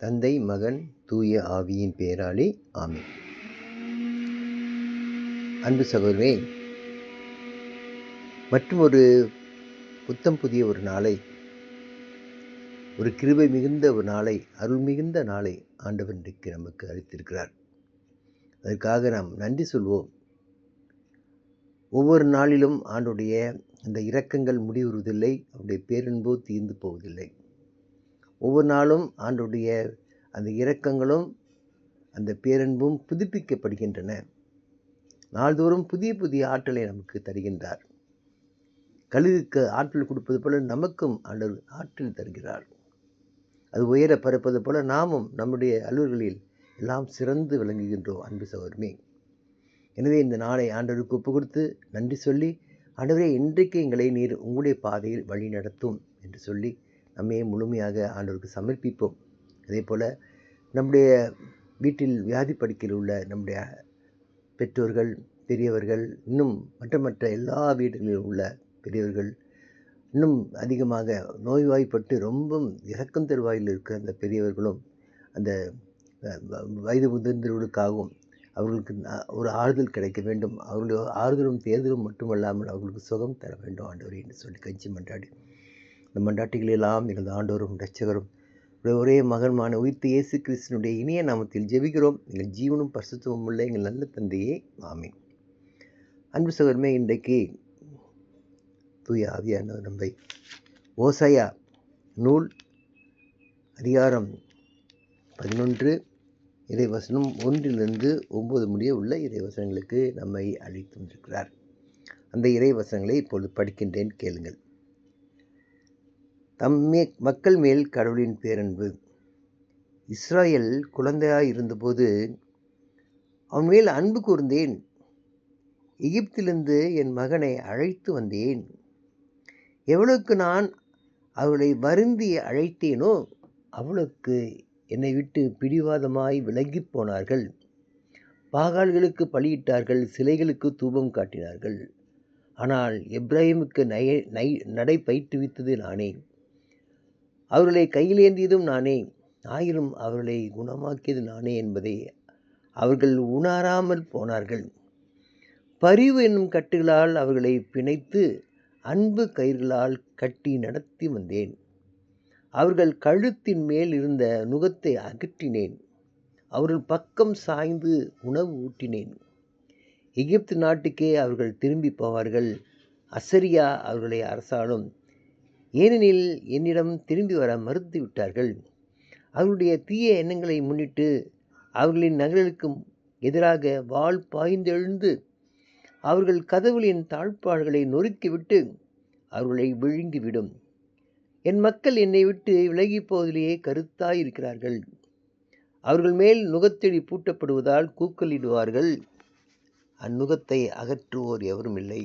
தந்தை, மகன், தூய ஆவியின் பெயராலே ஆமென். அன்பு சகோதரனே, மற்றும் ஒரு புத்தம் புதிய ஒரு நாளை, ஒரு கிருபை மிகுந்த ஒரு நாளை, அருள் மிகுந்த நாளை ஆண்டவர் இன்றைக்கு நமக்கு அளித்திருக்கிறார். அதற்காக நாம் நன்றி சொல்வோம். ஒவ்வொரு நாளிலும் ஆண்டுடைய அந்த இரக்கங்கள் முடிவுறுவதில்லை, அவருடைய பேரன்போ தீர்ந்து போவதில்லை. ஒவ்வொரு நாளும் ஆண்டுடைய அந்த இரக்கங்களும் அந்த பேரன்பும் புதுப்பிக்கப்படுகின்றன. நாள்தோறும் புதிய புதிய ஆற்றலை நமக்கு தருகின்றார். கழுகுக்கு ஆற்றல் கொடுப்பது போல நமக்கும் ஆண்டவர் ஆற்றல் தருகிறார். அது உயர பறப்பது போல நாமும் நம்முடைய அலுவல்களில் எல்லாம் சிறந்து விளங்குகின்றோம். அன்பு சகோதரமே, எனவே இந்த நாளை ஆண்டவருக்கு ஒப்பு கொடுத்து நன்றி சொல்லி, ஆண்டவரே இன்றைக்கு எங்களை நீர் உங்களுடைய பாதையில் வழி நடத்தும் என்று சொல்லி நம்மையே முழுமையாக ஆண்டவருக்கு சமர்ப்பிப்போம். அதே போல் நம்முடைய வீட்டில் வியாதி படுக்கையில் உள்ள நம்முடைய பெற்றோர்கள், பெரியவர்கள், இன்னும் மற்ற எல்லா வீடுகளிலும் உள்ள பெரியவர்கள், இன்னும் அதிகமாக நோய்வாய்ப்பட்டு ரொம்ப இரக்கம் தருவாயில் இருக்கிற அந்த பெரியவர்களும், அந்த வயது முதிர்ந்தவர்களுக்காகவும் அவர்களுக்கு ஒரு ஆறுதல் கிடைக்க வேண்டும். அவர்களுடைய ஆறுதலும் தேர்தலும் மட்டுமல்லாமல் அவர்களுக்கு சுகம் தர வேண்டும் ஆண்டவரே என்று சொல்லி கஞ்சி மன்றாடி, இந்த மன்றாட்டுகளெல்லாம் எங்களது ஆண்டவரும் இரட்சகரும் ஒரே மகன்மான உயிர்த்த இயேசு கிறிஸ்துவினுடைய இனிய நாமத்தில் ஜெபிக்கிறோம். எங்கள் ஜீவனும் பரிசுத்தமும் உள்ள எங்கள் நல்ல தந்தையே, ஆமென். அன்பு சகோதரமே, இன்றைக்கு தூய ஆவியானவர் நம்மை ஓசாயா நூல் அதிகாரம் 11 இறைவசனம் 1 - 9 முடிய உள்ள இறைவசனங்களுக்கு நம்மை அழைத்து வந்திருக்கிறார். அந்த இறைவசனங்களை இப்பொழுது படிக்கின்றேன், கேளுங்கள். மக்கள் மேல் கடவுளின் பேரன்பு. இஸ்ராயேல் குழந்தையாய் இருந்தபோது அவன் மேல் அன்பு கூர்ந்தேன். எகிப்திலிருந்து என் மகனை அழைத்து வந்தேன். எவளுக்கு நான் அவளை வருந்தி அழைத்தேனோ அவளுக்கு என்னை விட்டு பிடிவாதமாய் விலகி போனார்கள். பாகால்களுக்கு பலியிட்டார்கள், சிலைகளுக்கு தூபம் காட்டினார்கள். ஆனால் எப்ராஹிமுக்கு நடை பயிற்றுவித்தது நானே, அவர்களை கையிலேந்தியதும் நானே, ஆயினும் அவர்களை குணமாக்கியது நானே என்பதை அவர்கள் உணராமல் போனார்கள். பரிவு என்னும் கட்டுகளால் அவர்களை பிணைத்து அன்பு கயிர்களால் கட்டி நடத்தி வந்தேன். அவர்கள் கழுத்தின் மேல் இருந்த நுகத்தை அகற்றினேன். அவர்கள் பக்கம் சாய்ந்து உணவு ஊட்டினேன். எகிப்து நாட்டுக்கே அவர்கள் திரும்பி போவார்கள். அசரியா அவர்களை அரசாளும். ஏனெனில் என்னிடம் திரும்பி வர மறுத்து விட்டார்கள். அவர்களுடைய தீய எண்ணங்களை முன்னிட்டு அவர்களின் நகர்களுக்கு எதிராக வாள் பாய்ந்தெழுந்து அவர்கள் கதவுகளின் தாழ்பாடுகளை நொறுக்கிவிட்டு அவர்களை விழுங்கிவிடும். என் மக்கள் என்னை விட்டு விலகி போவதிலேயே கருத்தாயிருக்கிறார்கள். அவர்கள் மேல் நுகத்தெடி பூட்டப்படுவதால் கூக்கலிடுவார்கள். அந்நுகத்தை அகற்றுவோர் எவரும் இல்லை.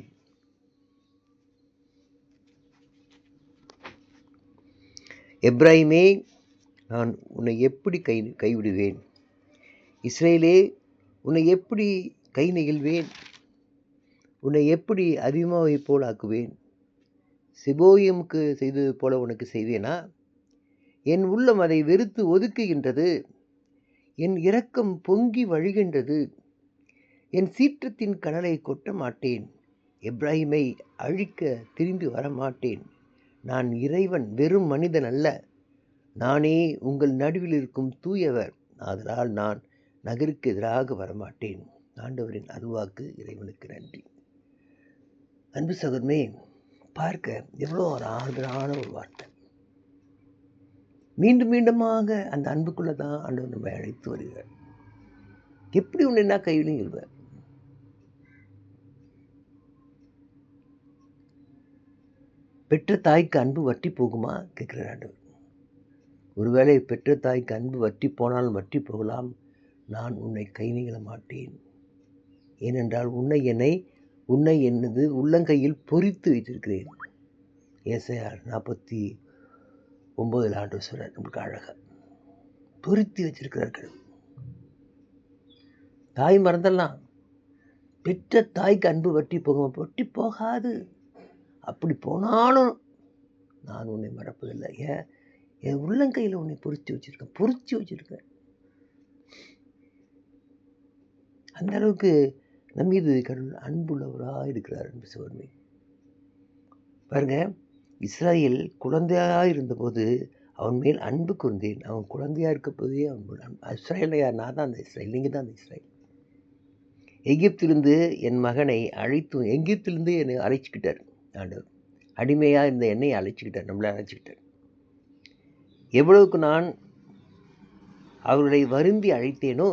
எப்ராஹிமே, நான் உன்னை எப்படி கைவிடுவேன்? இஸ்ரேலே, உன்னை எப்படி கை நெகிழ்வேன்? உன்னை எப்படி அதிகமாவை போல் ஆக்குவேன்? செபோயிமுக்கு செய்தது போல உனக்கு செய்வேனா? என் உள்ளம் அதை வெறுத்து ஒதுக்குகின்றது. என் இரக்கம் பொங்கி வழிகின்றது. என் சீற்றத்தின் கடலை கொட்ட மாட்டேன். எப்ராஹிமை அழிக்க திரும்பி வரமாட்டேன். நான் இறைவன், வெறும் மனிதன் அல்ல. நானே உங்கள் நடுவில் இருக்கும் தூயவர். ஆதலால் நான் நகருக்கு எதிராக வரமாட்டேன். ஆண்டவரின் அருள்வாக்கு. இறைவனுக்கு நன்றி. அன்பு சகோதரமே, பார்க்க எவ்வளோ ஒரு ஆறுதலான ஒரு வார்த்தை. மீண்டும் மீண்டுமாக அந்த அன்புக்குள்ள தான் ஆண்டவர் நம்மை அழைத்து வருகிறார். எப்படி உன்னை நான் கையிலும் இருவேன்? பெற்ற தாய்க்கு அன்பு வற்றி போகுமா கேட்கிறார் ஆண்டவர். ஒருவேளை பெற்ற தாய்க்கு அன்பு வற்றி போனாலும் வற்றி போகலாம். நான் உன்னை கை நீள மாட்டேன். ஏனென்றால் உன்னை என்னது உள்ளங்கையில் பொறித்து வைத்திருக்கிறேன். ஏசாயா 49 ஆண்டவர் சொல்றார். நம்மளுக்கு அழகா பொறித்து வச்சிருக்கிறார்கள். தாய் மறந்துடலாம். பெற்ற தாய்க்கு அன்பு வற்றி போகுமா? வற்றி போகாது. அப்படி போனாலும் நான் உன்னை மறப்பதில்லை. ஏன்? என் உள்ளங்கையில் உன்னை பொறிச்சு வச்சிருக்கேன். அந்த அளவுக்கு நம் மீது கடவுள் அன்புள்ளவராக இருக்கிறார் என்று சகோதரனே. பாருங்க, இஸ்ராயேல் குழந்தையாக இருந்தபோது அவன் மேல் அன்பு கூர்ந்தேன். அவன் குழந்தையா இருக்க போதே அவன் இஸ்ராயேல் யார்? நான் தான் அந்த இஸ்ராயேல், நீங்கள் தான் அந்த இஸ்ராயேல். எகிப்திலிருந்து என் மகனை எகிப்திலிருந்து என்னை அழைச்சிக்கிட்டார் ஆண்டவர். அடிமையாக இருந்த என்னை அழைச்சிக்கிட்டார், நம்மளை அழைச்சிக்கிட்டார். எவ்வளவுக்கு நான் அவர்களை வருந்தி அழைத்தேனோ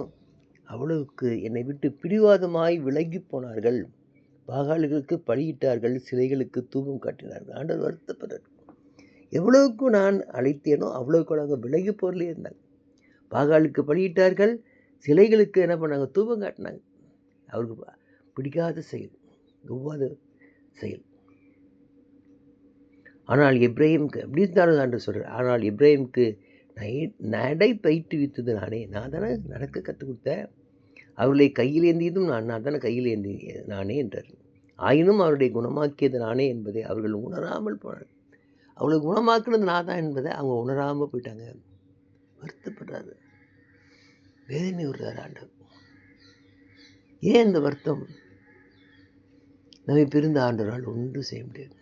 அவ்வளவுக்கு என்னை விட்டு பிடிவாதமாய் விலகி போனார்கள். பாகால்களுக்கு பலியிட்டார்கள், சிலைகளுக்கு தூபம் காட்டினார்கள். ஆண்டவர் வருத்தப்படுறார். எவ்வளவுக்கு நான் அழைத்தேனோ அவ்வளவுக்கு அவங்க விலகி போர்லே இருந்தாங்க. பாகாலுக்கு பலியிட்டார்கள், சிலைகளுக்கு என்ன பண்ணாங்க? தூபம் காட்டினாங்க. அவருக்கு பிடிக்காத செயல், ஒவ்வாத செயல். ஆனால் எப்ராஹிமுக்கு அப்படி இருந்தாலும் ஆண்டவர் சொல்கிறார், ஆனால் எப்ராஹிமுக்கு நடை பயிற்றுவித்தது நானே. நான் தானே நடக்க கற்றுக் கொடுத்தேன். அவர்களை கையில் ஏந்தியதும் நான் தானே கையில் ஏந்தி நானே என்றார். ஆயினும் அவருடைய குணமாக்கியது நானே என்பதை அவர்கள் உணராமல் போனார். அவளை குணமாக்குனது நான் தான் என்பதை அவங்க உணராமல் போயிட்டாங்க. வருத்தப்படுறாரு, வேதனை விடுறாரு ஆண்டவர். ஏன் இந்த வருத்தம்? நம்மை பிரிந்த ஆண்டவரால் ஒன்று செய்ய முடியாது.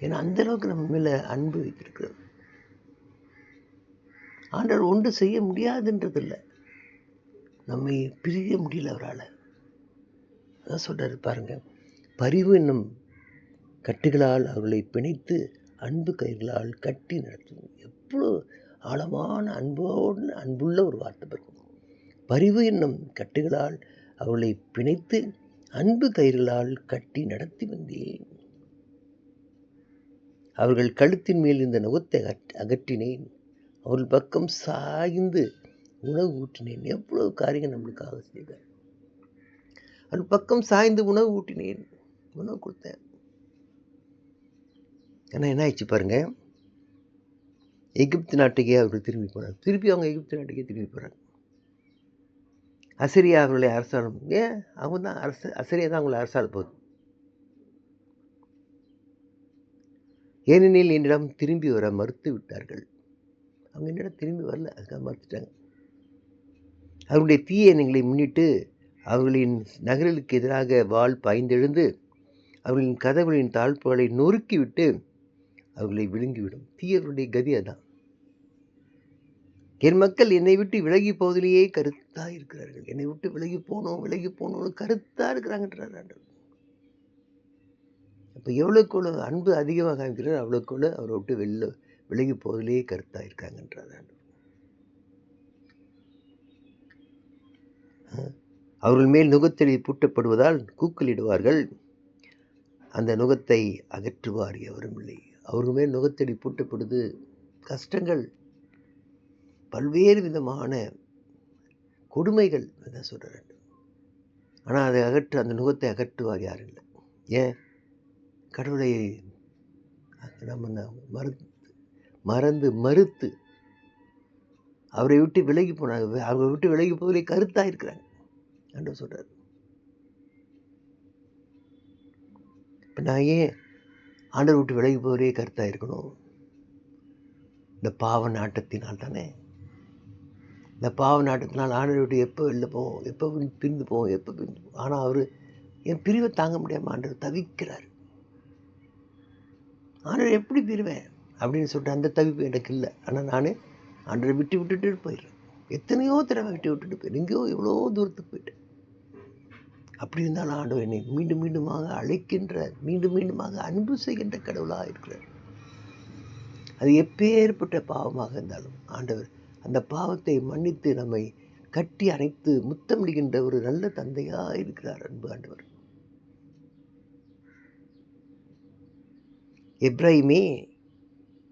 ஏன்னா அந்த அளவுக்கு நம்ம மேல அன்பு வைத்திருக்கிறது. ஆண்டவர் ஒன்று செய்ய முடியாதுன்றது இல்லை, நம்மை பிரிய முடியல அவரால். அதான் சொல்றாரு பாருங்க, பரிவு என்னும் கட்டுகளால் அவர்களை பிணைத்து அன்பு கயிர்களால் கட்டி நடத்தும். எவ்வளோ ஆழமான அன்புள்ள ஒரு வார்த்தை இருக்கும். பரிவு என்னும் கட்டுகளால் அவர்களை பிணைத்து அன்பு கயிர்களால் கட்டி நடத்தி வந்தேன். அவர்கள் கழுத்தின் மேல் இந்த நுகத்தை அகற்றினேன். அவர்கள் பக்கம் சாய்ந்து உணவு ஊட்டினேன். எவ்வளவு காரியங்கள் நம்மளுக்காக செய்தார். அவர்கள் பக்கம் சாய்ந்து உணவு ஊட்டினேன், உணவு கொடுத்தேன். ஆனால் என்ன ஆயிடுச்சு பாருங்க, எகிப்து நாட்டுக்கே அவர்கள் திரும்பி போனாங்க. திருப்பி அவங்க எகிப்து நாட்டுக்கே திரும்பி போகிறாங்க. அசிரியா அவர்களை அரசாளும். ஏன்? அவங்க தான் அசிரியா தான் அவங்களை அரசாள போகுது. ஏனெனில் என்னிடம் திரும்பி வர மறுத்து விட்டார்கள். அவங்க என்னிடம் திரும்பி வரல, அதுக்காக மறுத்துட்டாங்க. அவருடைய தீய எண்ணங்களை முன்னிட்டு அவர்களின் நகர்களுக்கு எதிராக வாள் பாய்ந்தெழுந்து அவர்களின் கதவுகளின் தாழ்ப்புகளை நொறுக்கிவிட்டு அவர்களை விழுங்கிவிடும். தீயவருடைய கதி அதான். என் மக்கள் என்னை விட்டு விலகி போவதிலேயே கருத்தா இருக்கிறார்கள். என்னை விட்டு விலகி போனோம்னு கருத்தா இருக்கிறாங்கன்றார். அப்போ எவ்வளோக்கு அன்பு அதிகமாக காமிக்கிறார், அவ்வளோக்கு அவரை விட்டு விலகி போவதிலேயே கருத்தா இருக்காங்கன்றார். அவர்கள் மேல் நுகத்தடி பூட்டப்படுவதால் கூக்குலிடுவார்கள், அந்த நுகத்தை அகற்றுவார் எவரும் இல்லை. அவர்கள் மேல் நுகத்தடி பூட்டப்படுது, கஷ்டங்கள், பல்வேறு விதமான கொடுமைகள் தான் சொல்கிறார். ஆனால் அதை அந்த நுகத்தை அகற்றுவார் யாரும் இல்லை. ஏன்? கடவுளை நம்ம மறுத்து அவரை விட்டு விலகி போனாங்க. அவரை விட்டு விலகி போவதிலே கருத்தாக இருக்கிறாங்க ஆண்டவர் சொல்கிறார். இப்போ நான் ஏன் ஆண்டவர் விட்டு விலகி போவதே கருத்தாக இருக்கணும்? இந்த பாவ நாட்டத்தினால் தானே. இந்த பாவ நாட்டத்தினால் ஆண்டவர் விட்டு எப்போ வெளில போவோம், எப்போ பிரிந்து போவோம். ஆனால் அவர் என் பிரிவை தாங்க முடியாமல் ஆண்டவர் தவிக்கிறார். ஆண்டவர் எப்படி பிரிவேன் அப்படின்னு சொல்லிட்டு அந்த தவிப்பு எனக்கு இல்லை. ஆனால் நான் ஆண்டரை விட்டுட்டு போயிடுறேன். எத்தனையோ தடவை விட்டுட்டு போயிடுறேன். எங்கேயோ எவ்வளோ தூரத்துக்கு போயிட்டேன். அப்படி இருந்தாலும் ஆண்டவர் என்னை மீண்டும் மீண்டுமாக அழைக்கின்ற, மீண்டுமாக அன்பு செய்கின்ற கடவுளாக இருக்கிறார். அது எப்பேற்பட்ட பாவமாக இருந்தாலும் ஆண்டவர் அந்த பாவத்தை மன்னித்து நம்மை கட்டி அணைத்து முத்தமிடுகின்ற ஒரு நல்ல தந்தையாக இருக்கிறார் அன்பு ஆண்டவர். எப்ராஹிமே,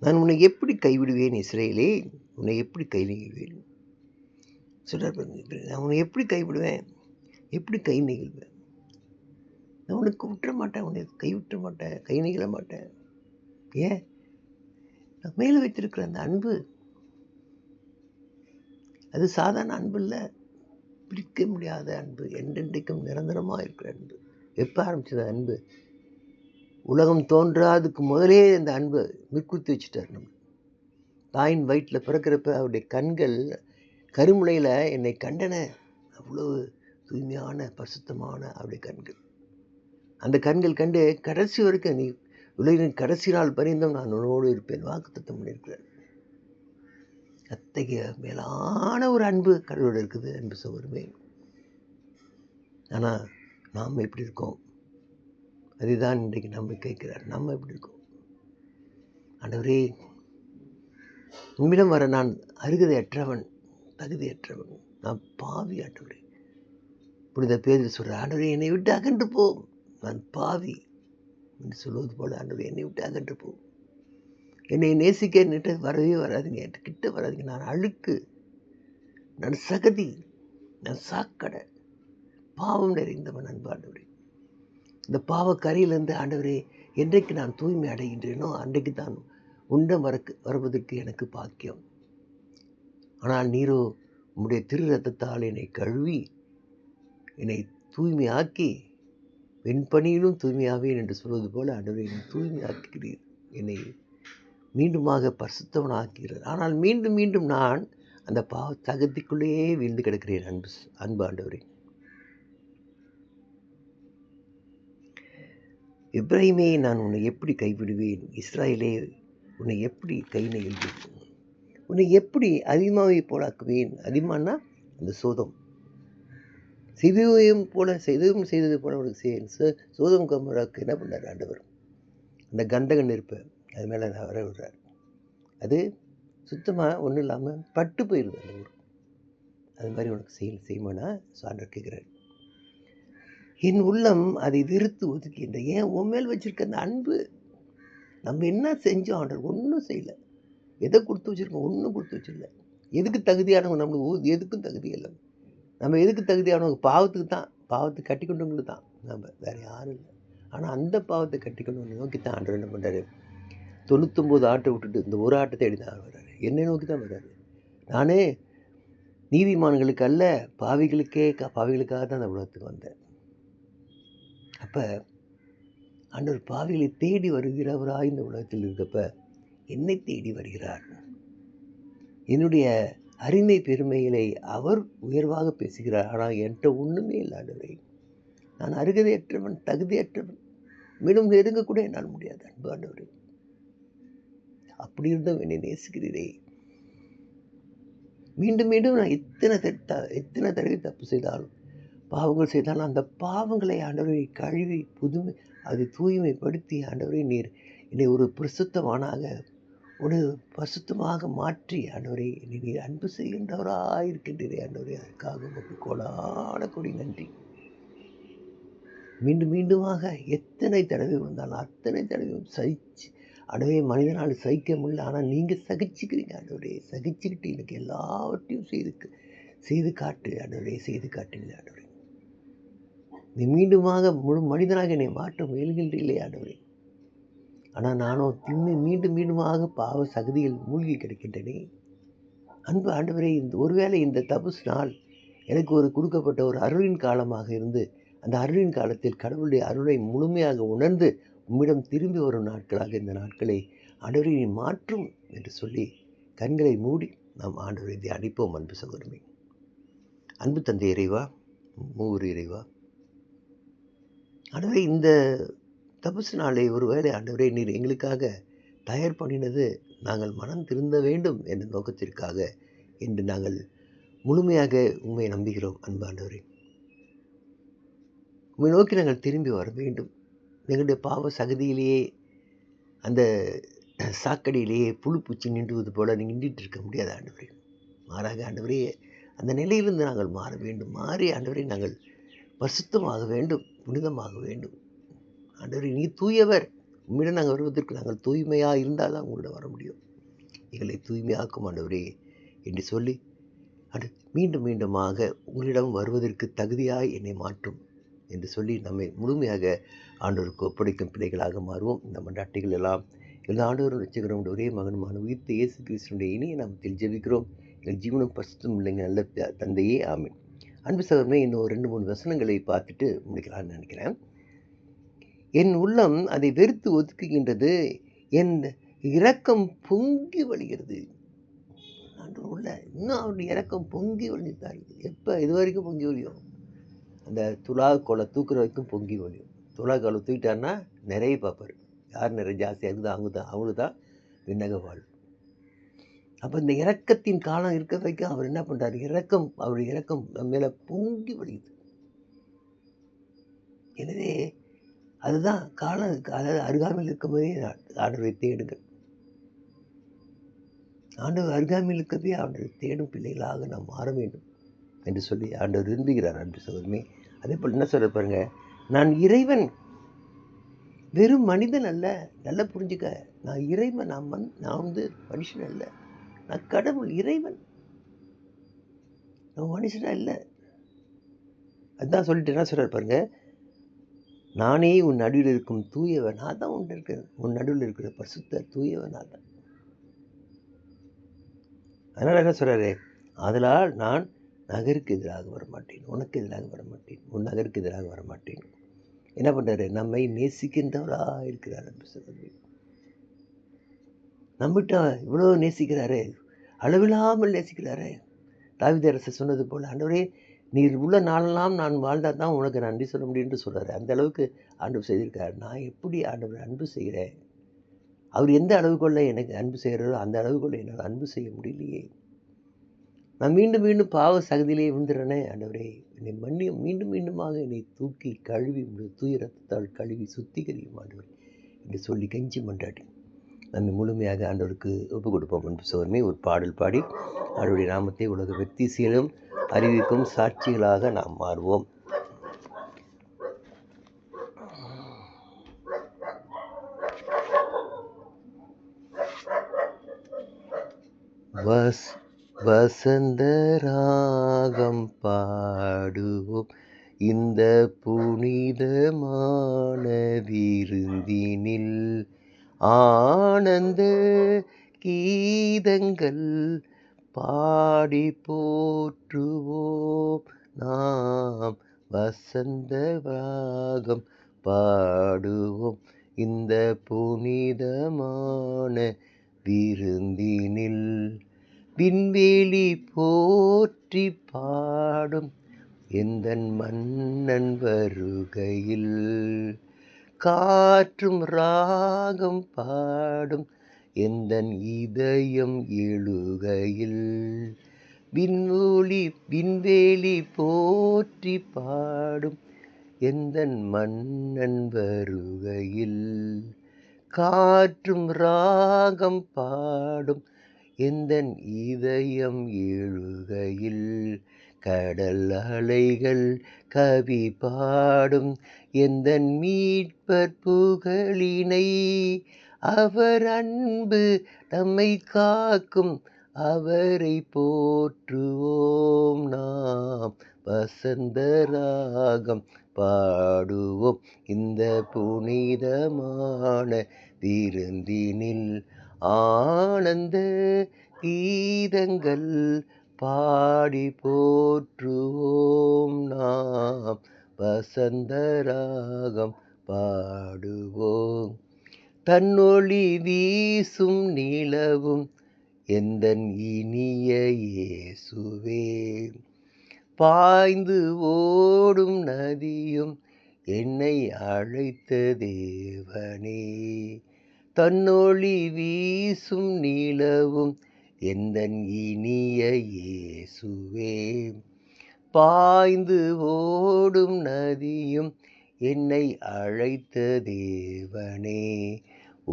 நான் உன்னை எப்படி கைவிடுவேன்? இஸ்ரேலே, உன்னை எப்படி கை நெகிழ்வேன் சொல்றார். நான் உன்னை எப்படி கைவிடுவேன், எப்படி கை நெகிழ்வேன்? நான் உனக்கு விட்டுற மாட்டேன், உன்னை கைவிட்டுற மாட்டேன், கை நெகிழ மாட்டேன். ஏன்? நான் மேலே வைத்திருக்கிற அந்த அன்பு அது சாதாரண அன்பு இல்லை, பிடிக்க முடியாத அன்பு, என்றென்றைக்கும் நிரந்தரமாக இருக்கிற அன்பு. எப்போ ஆரம்பிச்சது அன்பு? உலகம் தோன்றாதுக்கு முதலே அந்த அன்பை மிக்குத்தி வச்சுட்டார். நம்ம தாயின் வயிற்றில் பிறக்கிறப்ப அவருடைய கண்கள் கருமுளையில் என்னை கண்டன. அவ்வளவு தூய்மையான பரிசுத்தமான அவருடைய கண்கள். அந்த கண்கள் கண்டு கடைசி வரைக்கும் நீ உலகின் கடைசி நாள் பரிந்தும் நான் உன்னோடு இருப்பேன் வாக்குத்தத்தம் பண்ணியிருக்கிறார். அத்தகைய மேலான ஒரு அன்பு கடவுளோடு இருக்குது. அன்பு சகோதரமே. ஆனால் நாம் எப்படி இருக்கோம்? அதுதான் இன்றைக்கு நம்ம கேட்கிறார். நம்ம எப்படி இருக்கோம்? ஆண்டவரே, உம்மிடம் வர நான் அருகதையற்றவன், தகுதியற்றவன், நான் பாவி. ஆண்டவரே, புனித பேதுரு சொல்ற, ஆண்டவரே என்னை விட்டு அகன்று போ, நான் பாவி என்று சொல்வது போல, ஆண்டவரே என்னை விட்டு அகன்று போ, என்னை நேசிக்க நிட்டு வரவே வராதுங்க, என் கிட்ட வராதுங்க, நான் அழுக்கு, நான் சகதி, நான் சாக்கடை, பாவம் நிறைந்தவன். அன்பு ஆண்டவரே, இந்த பாவக்கரையிலிருந்து ஆண்டவரே என்றைக்கு நான் தூய்மை அடைகின்றேனோ அன்றைக்கு தான் உண்டம் வருவதற்கு எனக்கு பாக்கியம். ஆனால் நீரோ உம்முடைய திரு ரத்தத்தால் என்னை கழுவி என்னை தூய்மையாக்கி வெண்பணியிலும் தூய்மையாவேன் என்று சொல்வது போல ஆண்டவரே என்னை தூய்மையாக்குகிறீர், என்னை மீண்டுமாக பரிசுத்தவன் ஆக்குகிறார். ஆனால் மீண்டும் மீண்டும் நான் அந்த பாவ தகத்திற்குள்ளேயே வீழ்ந்து கிடக்கிறேன். அன்பு ஆண்டவரே, இப்ராஹிமே நான் உன்னை எப்படி கைவிடுவேன்? இஸ்ராயலே உன்னை எப்படி கை நெகிழ்வேன்? உன்னை எப்படி அதிகமாகவே போலாக்குவேன்? அதிகமானா அந்த சோதம் சிவியும் போல செய்தது போல உனக்கு செய்வேன். சோதம் கமராக்கு என்ன பண்ணார் ஆண்டவர்? அந்த கந்தக நெருப்பை அது மேலே நான் வர விடுறார். அது சுத்தமாக ஒன்றும் இல்லாமல் பட்டு போயிடுது அந்த ஊர். அது மாதிரி உனக்கு செய்யுமானா சாண்டர் கேட்குறாரு. என் உள்ளம் அதை வெறுத்து ஒதுக்கின்ற. ஏன் உன் மேல் வச்சிருக்க அந்த அன்பு? நம்ம என்ன செஞ்சோம் ஆண்டவர்? ஒன்றும் செய்யலை. எதை கொடுத்து வச்சுருக்கோம்? ஒன்றும் கொடுத்து வச்சிடல. எதுக்கு தகுதியானவங்க? நம்மளுக்கு எதுக்கும் தகுதி இல்லை. நம்ம எதுக்கு தகுதியானவங்க? பாவத்துக்கு தான். பாவத்தை கட்டி கொண்டவங்களுக்கு தான் நம்ம, வேறு யாரும் இல்லை. ஆனால் அந்த பாவத்தை கட்டி கொண்டு நோக்கி தான் ஆண்டவர் என்ன பண்ணுறாரு? 99 ஆட்டை விட்டுட்டு இந்த ஒரு ஆட்டை தேடி தான் வர்றாரு. என்னை நோக்கி தான் வர்றாரு. நானே நீதிமான்களுக்கு அல்ல, பாவிகளுக்காக தான் அந்த உலகத்துக்கு வந்தேன். அப்போ ஆண்டவர் பாவிகளை தேடி வருகிறவராக இந்த உலகத்தில் இருக்கப்ப என்னை தேடி வருகிறார். என்னுடைய அருமை பெருமைகளை அவர் உயர்வாக பேசுகிறார். ஆனால் என்கிட்ட ஒன்றுமே இல்லை ஆண்டவரே. நான் அருகதையற்றவன், தகுதியற்றவன், மீண்டும் நெருங்கக்கூட என்னால் முடியாது. அன்பு ஆண்டவரே, அப்படி இருந்தும் என்னை நேசிக்கிறீரே. மீண்டும் மீண்டும் நான் எத்தனை தடவை தப்பு செய்தாலும் பாவங்கள் செய்தாலும் அந்த பாவங்களை ஆண்டவரை கழுவி அதை தூய்மைப்படுத்தி ஆண்டவரை நீர் என்னை ஒரு பிரசுத்தமானாக ஒரு பரிசுத்தமாக மாற்றி ஆண்டவரை என்னை நீர் அன்பு செய்கின்றவராக இருக்கின்றீரே ஆண்டவரே. அதற்காக உங்களுக்கு கோடான கொடி நன்றி. மீண்டும் மீண்டுமாக எத்தனை தடவை வந்தாலும் அத்தனை தடவையும் சகிச்சு ஆண்டவரே, மனிதனால் சகிக்க முடியல, ஆனால் நீங்கள் சகிச்சுக்கிறீங்க ஆண்டவரே. சகிச்சுக்கிட்டு எனக்கு எல்லாவற்றையும் செய்து காட்டு ஆண்டவரே, செய்து காட்டுங்க ஆண்டவரே. நீ மீண்டுமாக முழு மனிதனாக என்னை மாற்ற முயல்கின்றீர்களே ஆண்டவரே. ஆனால் நானோ மீண்டும் மீண்டுமாக பாவ சகதியில் மூழ்கி கிடக்கின்றனே. அன்பு ஆண்டவரே, ஒருவேளை இந்த தபஸ் நாள் எனக்கு ஒரு கொடுக்கப்பட்ட ஒரு அருளின் காலமாக இருந்து அந்த அருளின் காலத்தில் கடவுளுடைய அருளை முழுமையாக உணர்ந்து உம்மிடம் திரும்பி வரும் நாட்களாக இந்த நாட்களை ஆண்டவரை மாற்றும் என்று சொல்லி கண்களை மூடி நாம் ஆண்டவரை தியானிப்போம். அன்பு சகோதரமே, அன்பு தந்தை இறைவா, மூவர் இறைவா, ஆண்டவரே, இந்த தபசு நாளை ஒருவேளை ஆண்டவரே நீர் எங்களுக்காக தயார் பண்ணினது நாங்கள் மனம் திருந்த வேண்டும் என்ற நோக்கத்திற்காக என்று நாங்கள் முழுமையாக உண்மையை நம்புகிறோம். அன்பு ஆண்டவரே, உண்மை நோக்கி நாங்கள் திரும்பி வர வேண்டும். எங்களுடைய பாவ சகதியிலேயே அந்த சாக்கடையிலேயே புழு பூச்சி நின்றுவது போல நின்றுட்டு இருக்க முடியாது ஆண்டவரே. மாறாக ஆண்டவரே, அந்த நிலையிலிருந்து நாங்கள் மாற வேண்டும். மாறி ஆண்டவரே நாங்கள் பரிசுத்தமாக வேண்டும், புனிதமாக வேண்டும். ஆண்டவரே, நீ தூயவர். உம்மிடம் நாங்கள் வருவதற்கு நாங்கள் தூய்மையாக இருந்தால் தான் உங்களிடம் வர முடியும். எங்களை தூய்மையாக்கும் ஆண்டவரே என்று சொல்லி மீண்டும் மீண்டுமாக உங்களிடம் வருவதற்கு தகுதியாய் என்னை மாற்றும் என்று சொல்லி நம்மை முழுமையாக ஆண்டவருக்கு ஒப்படைக்கும் பிள்ளைகளாக மாறுவோம். இந்த மன்றாட்டுகள் எல்லாம் எல்லா ஆண்டவரும் ரட்சகரும் ஒரே மகனுமான உயிர்த்த இயேசு கிறிஸ்துவினுடைய இனிய நாமத்தில் ஜெபிக்கிறோம். எங்கள் ஜீவனம் பரிசுத்தம் இல்லைங்க நல்ல தந்தையே, ஆமென். அன்பு சகோதரனே, இன்னும் 2-3 வசனங்களை பார்த்துட்டு முடிக்கலாம்னு நினைக்கிறேன். என் உள்ளம் அதை வெறுத்து ஒதுக்குகின்றது, என் இரக்கம் பொங்கி வழிகிறது. ஆண்டவர் உள்ள இன்னும் அவருடைய இறக்கம் பொங்கி ஒழிஞ்சிட்டு தான் இருக்குது. எப்போ இது வரைக்கும் பொங்கி ஒழியும்? அந்த துலாக்கோலை தூக்குற வரைக்கும் பொங்கி ஒழியும். துலாக்கோலை தூக்கிட்டாருன்னா நிறைய பார்ப்பார். யார் நிறைய ஜாஸ்தியாக இருக்குதோ அவங்களுக்கு தான் விண்ணக வாழ்வு. அப்போ இந்த இரக்கத்தின் காலம் இருக்க வரைக்கும் அவர் என்ன பண்ணுறாரு? அவருடைய இரக்கம் நம்ம மேலே பொங்கி வழியுது. எனவே அதுதான் காலம், அதாவது அருகாமையில் இருக்கும்போதே ஆண்டவரை தேடுங்கள். ஆண்டவர் அருகாமையில் இருக்கவே ஆண்டவரை தேடும் பிள்ளைகளாக நாம் மாற வேண்டும் என்று சொல்லி ஆண்டவர் விரும்புகிறார். அன்பு சகோதரமே, அதே போல் என்ன சொல்ற பாருங்க, நான் இறைவன், வெறும் மனிதன் அல்ல. நல்லா புரிஞ்சுக்க, நான் இறைவன். நான் மனுஷன் அல்ல, நான் கடவுள், இறைவன். நான் மனுஷனா இல்லை. அதுதான் சொல்லிட்டு என்ன சொல்றாரு பாருங்க, நானே உன் நடுவில் இருக்கும் தூயவன். நான் தான் உன் நடுவில் இருக்கிற பரிசுத்த தூயவன். நான் தான். அதனால என்ன சொல்றாரு? அதனால் நான் நகருக்கு எதிராக வரமாட்டேன், உனக்கு எதிராக வரமாட்டேன், உன் நகருக்கு எதிராக வரமாட்டேன். என்ன பண்றாரு? நம்மை நேசிக்கின்றவரா இருக்கிறார். நம்மகிட்ட இவ்வளோ நேசிக்கிறாரு, அளவில்லாமல் நேசிக்கிறாரு. தாவீது அரசர் சொன்னது போல, ஆண்டவரே நீர் உள்ள நாளெல்லாம் நான் வாழ்ந்தால் தான் உனக்கு நன்றி சொல்ல முடியும்னு சொல்றாரு. அந்த அளவுக்கு ஆண்டவர் செய்திருக்காரு. நான் எப்படி ஆண்டவர் அன்பு செய்கிறேன்? அவர் எந்த அளவுக்குள்ள எனக்கு அன்பு செய்கிறாரோ அந்த அளவுக்குள்ள என்னால் அன்பு செய்ய முடியலையே. நான் மீண்டும் மீண்டும் பாவ சகதியிலே விழுந்துறேனே. ஆண்டவரே என்னை மன்னியும், மீண்டும் மீண்டுமாக என்னை தூக்கி கழுவி தூய ரத்தத்தால் கழுவி சுத்திகரியும் ஆண்டவர் என்று சொல்லி கெஞ்சி மன்றாடி நம்ம முழுமையாக ஆண்டவருக்கு ஒப்பு கொடுப்போம். அன்பு சகோதரனே, ஒரு பாடல் பாடி அவருடைய நாமத்தை உலக வெற்றிசீலும் அறிவிக்கும் சாட்சிகளாக நாம் மாறுவோம். வசந்த ராகம் பாடுவோம் இந்த புனிதமான விருந்தினில், ஆனந்த கீதங்கள் பாடி போற்றுவோம் நாம். வசந்த ராகம் பாடுவோம் இந்த புனிதமான விருந்தினில், விண்வெளி போற்றி பாடும் எந்தன் மன்னன் வருகையில், காற்றும் ராகம் பாடும் எந்தன் இதயம் எழுகையில், விண்வெளி போற்றி பாடும் எந்தன் மன்னன் வருகையில், காற்றும் ராகம் பாடும் எந்தன் இதயம் எழுகையில், கடல் அலைகள் கவி பாடும் எந்தன் மீட்பர் புகழினை, அவர் அன்பு நம்மை காக்கும் அவரை போற்றுவோம் நாம். வசந்த ராகம் பாடுவோம் இந்த புனிதமான விருந்தினில், ஆனந்த கீதங்கள் பாடி போற்றுவோம் நாம். வசந்த ராகம் பாடுவோம். தன்னொளி வீசும் நிலவும் எந்தன் இனிய இயேசுவே, பாய்ந்து ஓடும் நதியும் என்னை அழைத்த தேவனே, தன்னொளி வீசும் நிலவும் எந்தன் இனிய இயேசுவே, பாய்ந்து ஓடும் நதியும் என்னை அழைத்த தேவனே,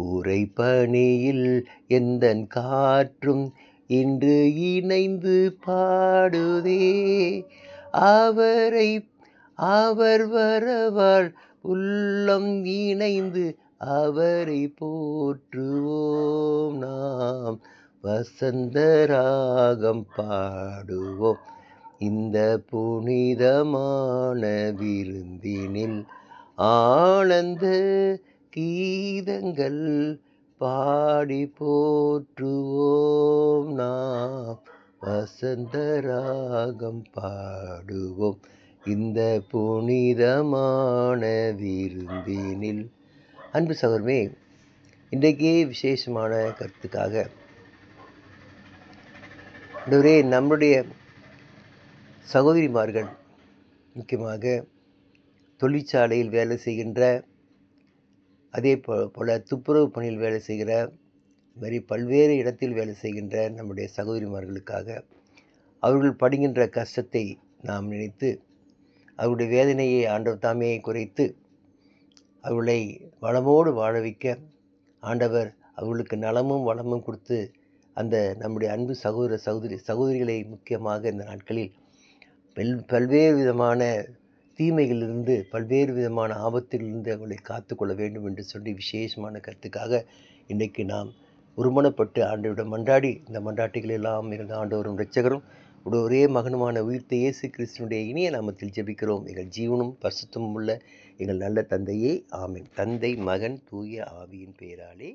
உறைபனியில் எந்தன் காற்றும் இன்று இணைந்து பாடுதே, அவர் வரவாள் உள்ளம் இணைந்து அவரை போற்றுவோம் நாம். வசந்த ராகம் பாடுவோம் இந்த புனிதமான விருந்தினில், ஆனந்த கீதங்கள் பாடி போற்றுவோம் நாம். வசந்த ராகம் பாடுவோம் இந்த புனிதமான விருந்தினில். அன்பு சகோதரமே, இன்றைக்கே விசேஷமான கருத்துக்காக ஆண்டவரே, நம்முடைய சகோதரிமார்கள் முக்கியமாக தொழிற்சாலையில் வேலை செய்கின்ற, அதே போல துப்புரவு பணியில் வேலை செய்கிற, மாதிரி பல்வேறு இடத்தில் வேலை செய்கின்ற நம்முடைய சகோதரிமார்களுக்காக அவர்கள் படுகின்ற கஷ்டத்தை நாம் நினைத்து அவருடைய வேதனையை ஆண்டவர் தாமே குறைத்து அவர்களை வளமோடு வாழ வைக்க ஆண்டவர் அவர்களுக்கு நலமும் வளமும் கொடுத்து அந்த நம்முடைய அன்பு சகோதரிகளை முக்கியமாக இந்த நாட்களில் பல்வேறு விதமான தீமைகளிலிருந்து, பல்வேறு விதமான ஆபத்திலிருந்து அவர்களை காத்துக்கொள்ள வேண்டும் என்று சொல்லி விசேஷமான கருத்துக்காக இன்றைக்கு நாம் ஒருமனப்பட்டு ஆண்டவரிடம் மன்றாடி, இந்த மன்றாட்டுகள் எல்லாம் இருந்த ஆண்டவரும் இரட்சகரும் ஒரே மகனுமான உயிர்த்த இயேசு கிறிஸ்துனுடைய இனிய நாமத்தில் ஜெபிக்கிறோம். எங்கள் ஜீவனும் பரிசுத்தமும் உள்ள எங்கள் நல்ல தந்தையே, ஆமென். தந்தை, மகன், தூய ஆவியின் பெயராலே.